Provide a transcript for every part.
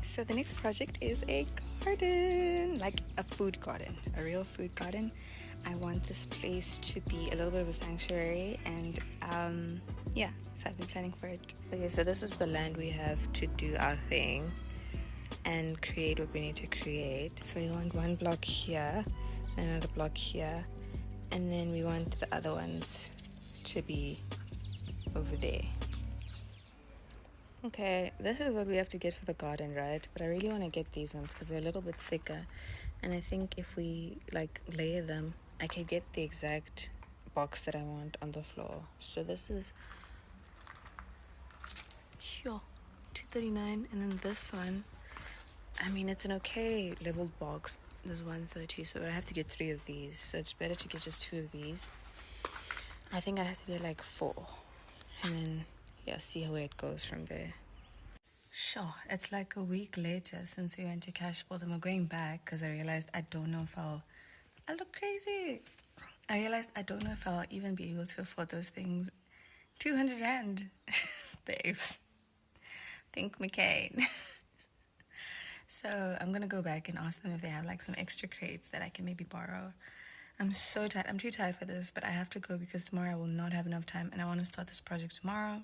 So the next project is a garden, like a food garden, a real food garden. I want this place to be a little bit of a sanctuary, and yeah, so I've been planning for it. Okay, so this is the land we have to do our thing and create what we need to create. So we want one block here, another block here, and then we want the other ones to be over there. Okay, this is what we have to get for the garden, right? But I really want to get these ones because they're a little bit thicker. And I think if we like layer them, I can get the exact box that I want on the floor. So this is here, 239, and then this one, I mean, it's an okay leveled box. There's 130, so I have to get 3 of these. So it's better to get just 2 of these. I think I have to get like 4, and then yeah, see where it goes from there. Sure, it's like a week later since we went to Cashboard, and we're going back because I realized I don't know if I look crazy. I realized I don't know if I'll even be able to afford those things. 200 Rand. Babes. Think McCain. So I'm gonna go back and ask them if they have like some extra crates that I can maybe borrow. I'm so tired. I'm too tired for this, but I have to go because tomorrow I will not have enough time, and I want to start this project tomorrow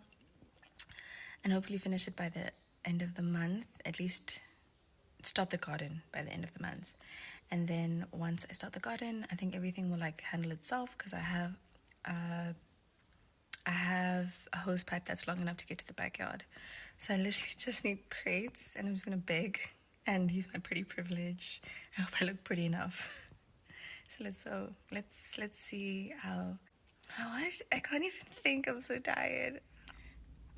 and hopefully finish it by the end of the month. At least start the garden by the end of the month. And then once I start the garden, I think everything will like handle itself because I have a hose pipe that's long enough to get to the backyard. So I literally just need crates, and I'm just gonna beg and use my pretty privilege. I hope I look pretty enough. So let's see how much. I can't even think. I'm so tired.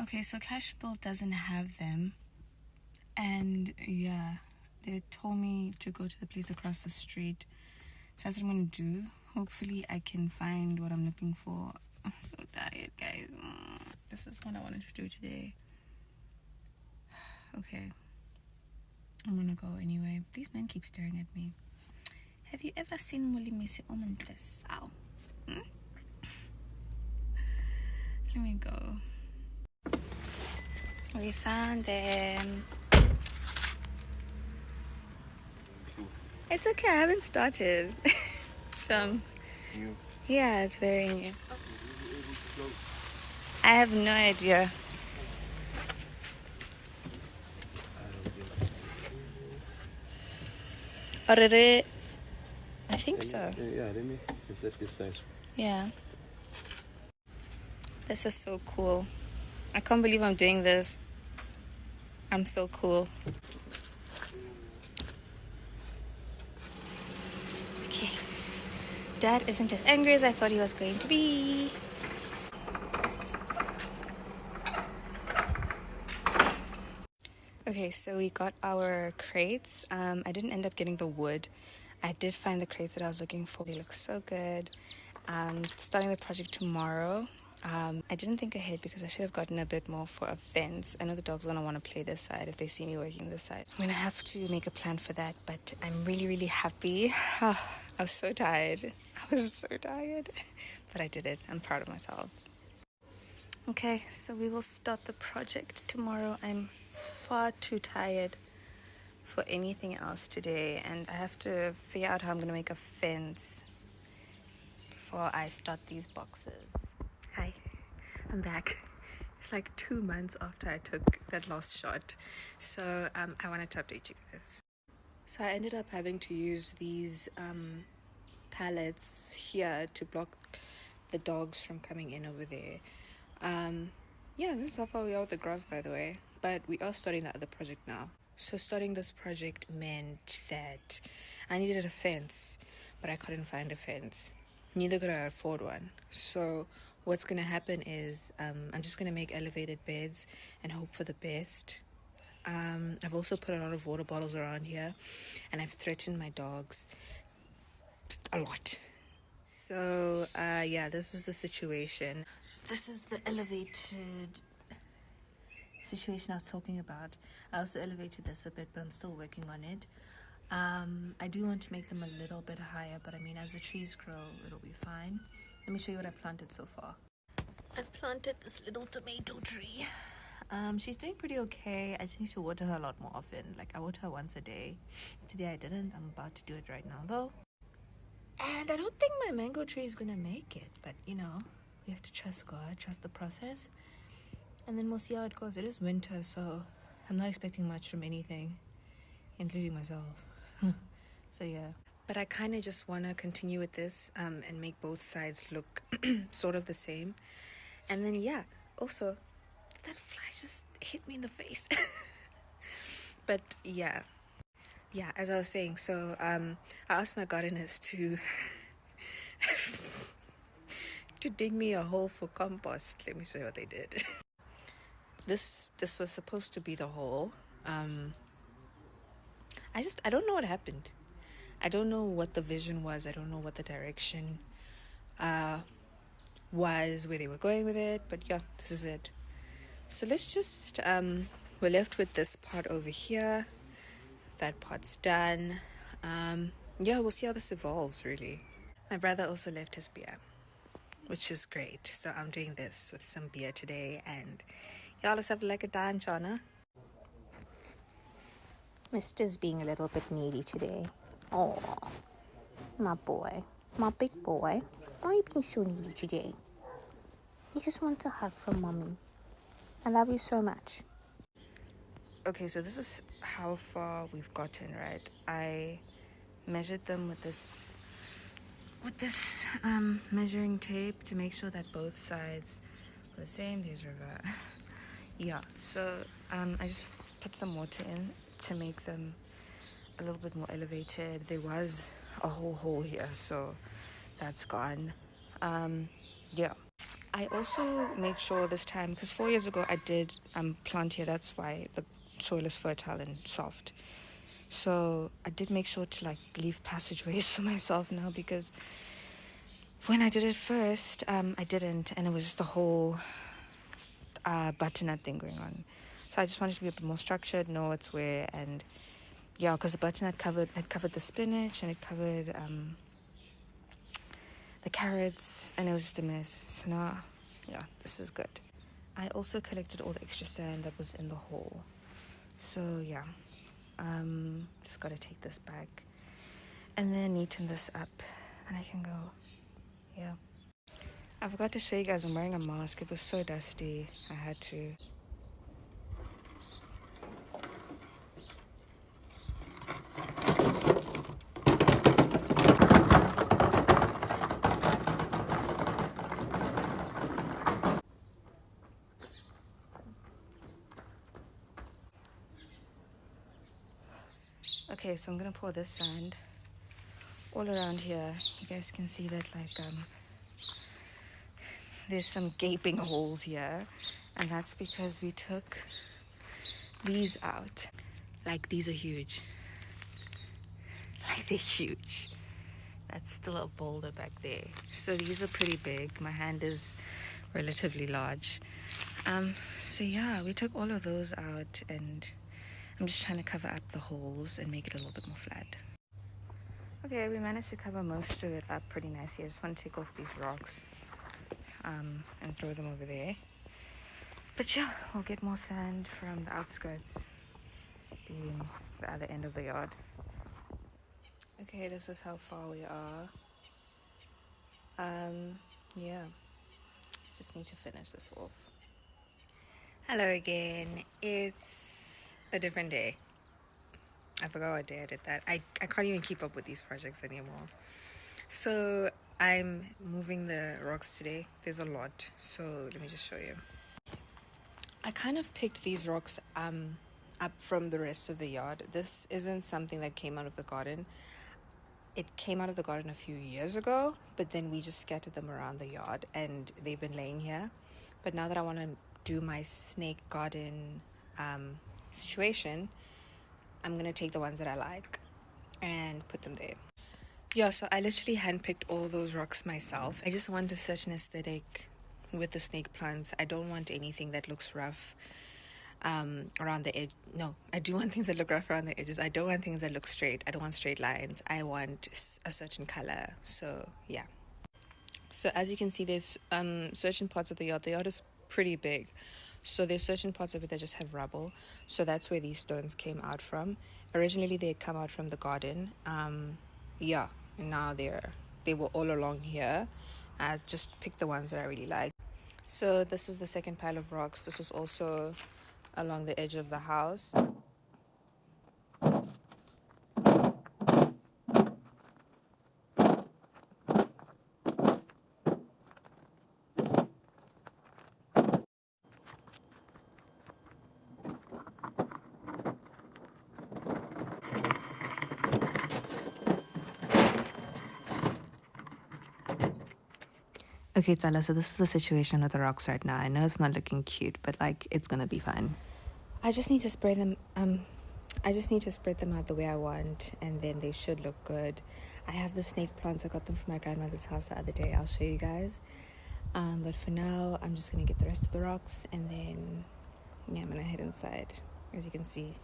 Okay, so Cashbuild doesn't have them, and yeah, they told me to go to the place across the street. So that's what I'm gonna do. Hopefully I can find what I'm looking for. I'm so tired, guys. This is what I wanted to do today. Okay, I'm gonna go anyway. These men keep staring at me. Have you ever seen Mulimisi Omentless? Ow. Let me go. We found them. It's okay, I haven't started. Yeah, it's very new. I have no idea. I think so. Yeah, let me set this size. Yeah. This is so cool. I can't believe I'm doing this. I'm so cool. Okay. Dad isn't as angry as I thought he was going to be. Okay, so we got our crates. I didn't end up getting the wood. I did find the crates that I was looking for. They look so good. Starting the project tomorrow. I didn't think ahead because I should have gotten a bit more for a fence. I know the dogs gonna want to play this side if they see me working this side. I'm gonna have to make a plan for that, but I'm really, really happy. I was so tired. But I did it. I'm proud of myself. Okay, so we will start the project tomorrow. I'm far too tired for anything else today, and I have to figure out how I'm gonna make a fence before I start these boxes. Hi, I'm back. It's like 2 months after I took that last shot, so I wanted to update you guys. So I ended up having to use these pallets here to block the dogs from coming in over there. Yeah, this is how far we are with the grass, by the way. But we are starting the other project now. So starting this project meant that I needed a fence, but I couldn't find a fence. Neither could I afford one. So what's going to happen is I'm just going to make elevated beds and hope for the best. I've also put a lot of water bottles around here, and I've threatened my dogs a lot. So, yeah, this is the situation. This is the elevated situation I was talking about. I also elevated this a bit, but I'm still working on it. I do want to make them a little bit higher, but I mean, as the trees grow, it'll be fine. Let me show you what I've planted so far. I've planted this little tomato tree. She's doing pretty okay. I just need to water her a lot more often. Like, I water her once a day. Today I didn't. I'm about to do it right now, though. And I don't think my mango tree is gonna make it, but you know, we have to trust God, trust the process, and then we'll see how it goes. It is winter, so I'm not expecting much from anything, including myself. So yeah. But I kind of just want to continue with this and make both sides look sort of the same. And then, yeah, also, that fly just hit me in the face. But yeah, as I was saying, so I asked my gardeners to to dig me a hole for compost. Let me show you what they did. This was supposed to be the hole. I don't know what happened. I don't know what the vision was. I don't know what the direction was, where they were going with it. But yeah, this is it. So let's just we're left with this part over here. That part's done. Yeah, we'll see how this evolves, really. My brother also left his beer, which is great. So I'm doing this with some beer today, and y'all just have like a time, Chana. Mister's being a little bit needy today. Oh, my boy. My big boy. Why are you being so needy today? You just want a hug from mommy. I love you so much. Okay, so this is how far we've gotten, right? I measured them with this measuring tape to make sure that both sides were the same. There's River. Yeah, so I just put some water in to make them a little bit more elevated. There was a whole hole here, so that's gone. Yeah. I also made sure this time, because 4 years ago I did plant here, that's why the soil is fertile and soft. So I did make sure to like leave passageways for myself now, because when I did it first, I didn't, and it was just a whole butternut thing going on. So I just wanted to be a bit more structured, know what's where, and yeah, because the butternut had covered the spinach, and it covered the carrots, and it was just a mess. So now, yeah, this is good. I also collected all the extra sand that was in the hole. So yeah, just gotta take this back and then neaten this up, and I can go. Yeah. I forgot to show you guys I'm wearing a mask. It was so dusty. I had to. Okay, so I'm gonna pour this sand all around here. You guys can see that like there's some gaping holes here, and that's because we took these out. Like, these are huge. Like, they're huge. That's still a boulder back there. So these are pretty big. My hand is relatively large. So yeah, we took all of those out, and I'm just trying to cover up the holes and make it a little bit more flat. Okay, we managed to cover most of it up pretty nicely. I just want to take off these rocks and throw them over there. But yeah, we'll get more sand from the outskirts, being the other end of the yard. Okay, this is how far we are. Yeah, just need to finish this off. Hello again. It's a different day. I forgot what day I did that. I can't even keep up with these projects anymore. So I'm moving the rocks today. There's a lot, so let me just show you. I kind of picked these rocks up from the rest of the yard. This isn't something that came out of the garden. It came out of the garden a few years ago, but then we just scattered them around the yard, and they've been laying here. But now that I want to do my snake garden situation, I'm going to take the ones that I like and put them there. Yeah, so I literally handpicked all those rocks myself. I just want a certain aesthetic with the snake plants. I don't want anything that looks rough around the edge. No, I do want things that look rough around the edges. I don't want things that look straight. I don't want straight lines. I want a certain color. So yeah. So as you can see, there's certain parts of the yard. The yard is pretty big. So there's certain parts of it that just have rubble. So that's where these stones came out from. Originally they had come out from the garden. Yeah, and now they were all along here. I just picked the ones that I really like. So this is the second pile of rocks. This is also along the edge of the house. Okay, Tala, so this is the situation with the rocks right now. I know it's not looking cute, but like it's gonna be fine. I just need to spray them I just need to spread them out the way I want, and then they should look good. I have the snake plants. I got them from my grandmother's house the other day. I'll show you guys. But for now, I'm just gonna get the rest of the rocks, and then yeah, I'm gonna head inside. As you can see,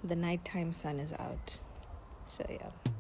the nighttime sun is out. So yeah.